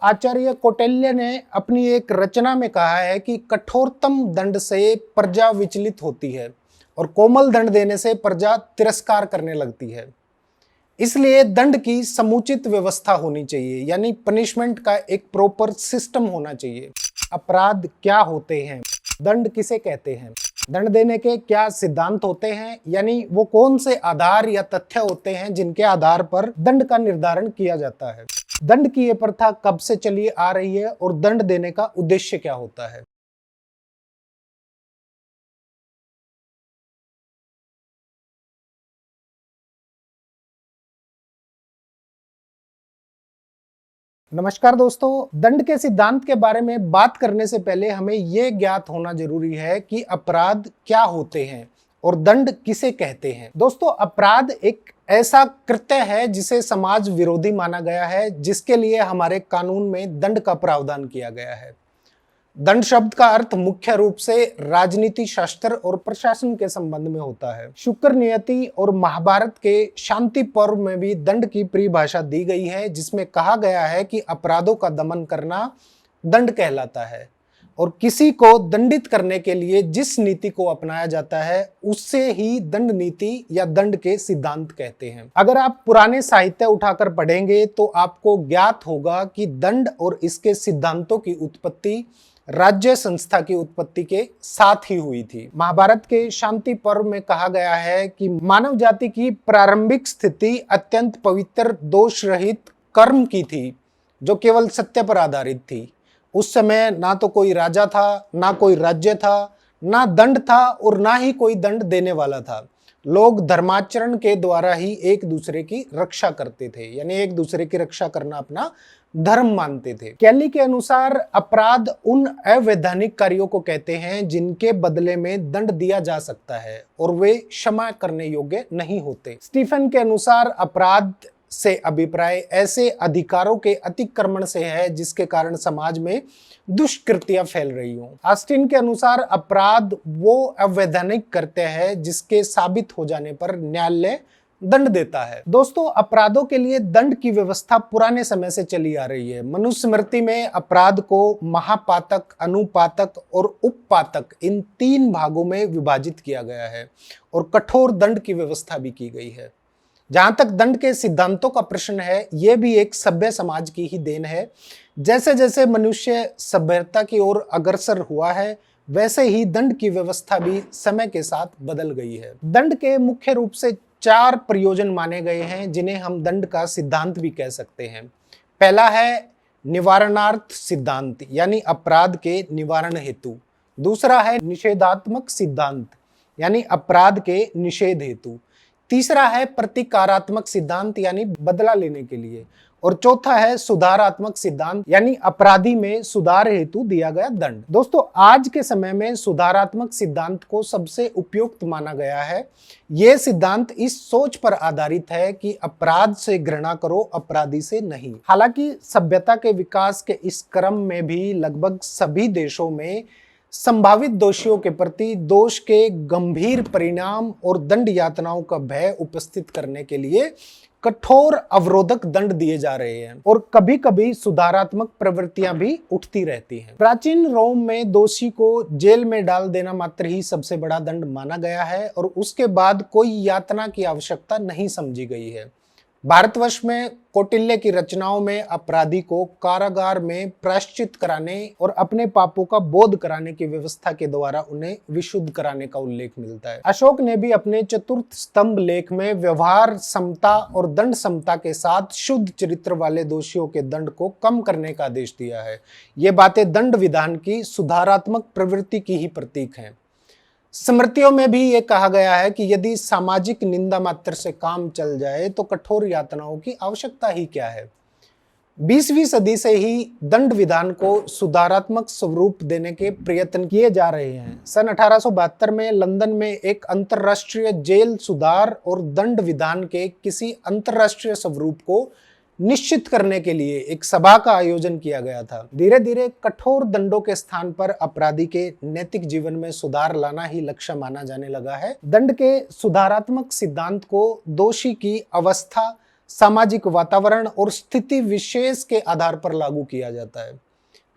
आचार्य कौटिल्य ने अपनी एक रचना में कहा है कि कठोरतम दंड से प्रजा विचलित होती है और कोमल दंड देने से प्रजा तिरस्कार करने लगती है। इसलिए दंड की समुचित व्यवस्था होनी चाहिए, यानी पनिशमेंट का एक प्रॉपर सिस्टम होना चाहिए। अपराध क्या होते हैं, दंड किसे कहते हैं, दंड देने के क्या सिद्धांत होते हैं, यानी वो कौन से आधार या तथ्य होते हैं जिनके आधार पर दंड का निर्धारण किया जाता है। दंड की ये प्रथा कब से चली आ रही है और दंड देने का उद्देश्य क्या होता है। नमस्कार दोस्तों, दंड के सिद्धांत के बारे में बात करने से पहले हमें यह ज्ञात होना जरूरी है कि अपराध क्या होते हैं और दंड किसे कहते हैं। दोस्तों, अपराध एक ऐसा कृत्य है जिसे समाज विरोधी माना गया है, जिसके लिए हमारे कानून में दंड का प्रावधान किया गया है। दंड शब्द का अर्थ मुख्य रूप से राजनीति शास्त्र और प्रशासन के संबंध में होता है। शुक्र नियति और महाभारत के शांति पर्व में भी दंड की परिभाषा दी गई है, जिसमें कहा गया है कि अपराधों का दमन करना दंड कहलाता है और किसी को दंडित करने के लिए जिस नीति को अपनाया जाता है उससे ही दंड नीति या दंड के सिद्धांत कहते हैं। अगर आप पुराने साहित्य उठाकर पढ़ेंगे तो आपको ज्ञात होगा कि दंड और इसके सिद्धांतों की उत्पत्ति राज्य संस्था की उत्पत्ति के साथ ही हुई थी। महाभारत के शांति पर्व में कहा गया है कि मानव जाति की प्रारंभिक स्थिति अत्यंत पवित्र दोष रहित कर्म की थी, जो केवल सत्य पर आधारित थी। उस समय ना तो कोई राजा था, ना कोई राज्य था, ना दंड था और ना ही कोई दंड देने वाला था। लोग धर्माचरण के द्वारा ही एक दूसरे की रक्षा करते थे, यानी एक दूसरे की रक्षा करना अपना धर्म मानते थे। कैली के अनुसार अपराध उन अवैधानिक कार्यों को कहते हैं जिनके बदले में दंड दिया जा सकता है और वे क्षमा करने योग्य नहीं होते। स्टीफन के अनुसार अपराध से अभिप्राय ऐसे अधिकारों के अतिक्रमण से है जिसके कारण समाज में दुष्कृतियां फैल रही हों। ऑस्टिन के अनुसार अपराध वो अवैधानिक कृत्य है जिसके साबित हो जाने पर न्यायालय दंड देता है। दोस्तों, अपराधों के लिए दंड की व्यवस्था पुराने समय से चली आ रही है। मनुस्मृति में अपराध को महापातक, अनुपातक और उपपातक इन 3 भागों में विभाजित किया गया है और कठोर दंड की व्यवस्था भी की गई है। जहां तक दंड के सिद्धांतों का प्रश्न है, यह भी एक सभ्य समाज की ही देन है। जैसे जैसे मनुष्य सभ्यता की ओर अग्रसर हुआ है, वैसे ही दंड की व्यवस्था भी समय के साथ बदल गई है। दंड के मुख्य रूप से 4 प्रयोजन माने गए हैं, जिन्हें हम दंड का सिद्धांत भी कह सकते हैं। पहला है निवारणार्थ सिद्धांत, यानी अपराध के निवारण हेतु। दूसरा है निषेधात्मक सिद्धांत, यानी अपराध के निषेध हेतु। तीसरा है प्रतिकारात्मक सिद्धांत, यानी बदला लेने के लिए। और चौथा है सुधारात्मक सिद्धांत, यानी अपराधी में सुधार हेतु दिया गया दंड। दोस्तों, आज के समय में सुधारात्मक सिद्धांत को सबसे उपयुक्त माना गया है। यह सिद्धांत इस सोच पर आधारित है कि अपराध से घृणा करो, अपराधी से नहीं। हालांकि सभ्यता के विकास के इस क्रम में भी लगभग सभी देशों में संभावित दोषियों के प्रति दोष के गंभीर परिणाम और दंड यातनाओं का भय उपस्थित करने के लिए कठोर अवरोधक दंड दिए जा रहे हैं और कभी कभी सुधारात्मक प्रवृत्तियां भी उठती रहती हैं। प्राचीन रोम में दोषी को जेल में डाल देना मात्र ही सबसे बड़ा दंड माना गया है और उसके बाद कोई यातना की आवश्यकता नहीं समझी गई है। भारतवर्ष में कौटिल्य की रचनाओं में अपराधी को कारागार में प्रायश्चित कराने और अपने पापों का बोध कराने की व्यवस्था के द्वारा उन्हें विशुद्ध कराने का उल्लेख मिलता है। अशोक ने भी अपने चतुर्थ स्तंभ लेख में व्यवहार समता और दंड समता के साथ शुद्ध चरित्र वाले दोषियों के दंड को कम करने का आदेश दिया है। ये बातें दंड विधान की सुधारात्मक प्रवृत्ति की ही प्रतीक हैं। स्मृतियों में भी ये कहा गया है कि यदि सामाजिक निंदा मात्र से काम चल जाए तो कठोर यातनाओं की आवश्यकता ही क्या है। 20वीं सदी से ही दंड विधान को सुधारात्मक स्वरूप देने के प्रयत्न किए जा रहे हैं। सन 1872 में लंदन में एक अंतर्राष्ट्रीय जेल सुधार और दंड विधान के किसी अंतर्राष्ट्रीय स्वरूप को निश्चित करने के लिए एक सभा का आयोजन किया गया था। धीरे धीरे कठोर दंडों के स्थान पर अपराधी के नैतिक जीवन में सुधार लाना ही लक्ष्य माना जाने लगा है। दंड के सुधारात्मक सिद्धांत को दोषी की अवस्था, सामाजिक वातावरण और स्थिति विशेष के आधार पर लागू किया जाता है।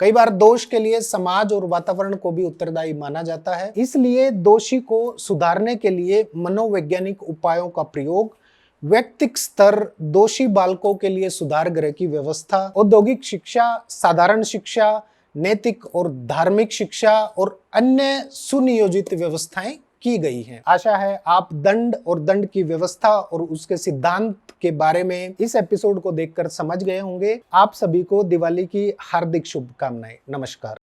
कई बार दोष के लिए समाज और वातावरण को भी उत्तरदायी माना जाता है, इसलिए दोषी को सुधारने के लिए मनोवैज्ञानिक उपायों का प्रयोग, व्यक्तिगत स्तर, दोषी बालकों के लिए सुधार गृह की व्यवस्था, औद्योगिक शिक्षा, साधारण शिक्षा, नैतिक और धार्मिक शिक्षा और अन्य सुनियोजित व्यवस्थाएं की गई हैं। आशा है आप दंड और दंड की व्यवस्था और उसके सिद्धांत के बारे में इस एपिसोड को देखकर समझ गए होंगे। आप सभी को दिवाली की हार्दिक शुभकामनाएं। नमस्कार।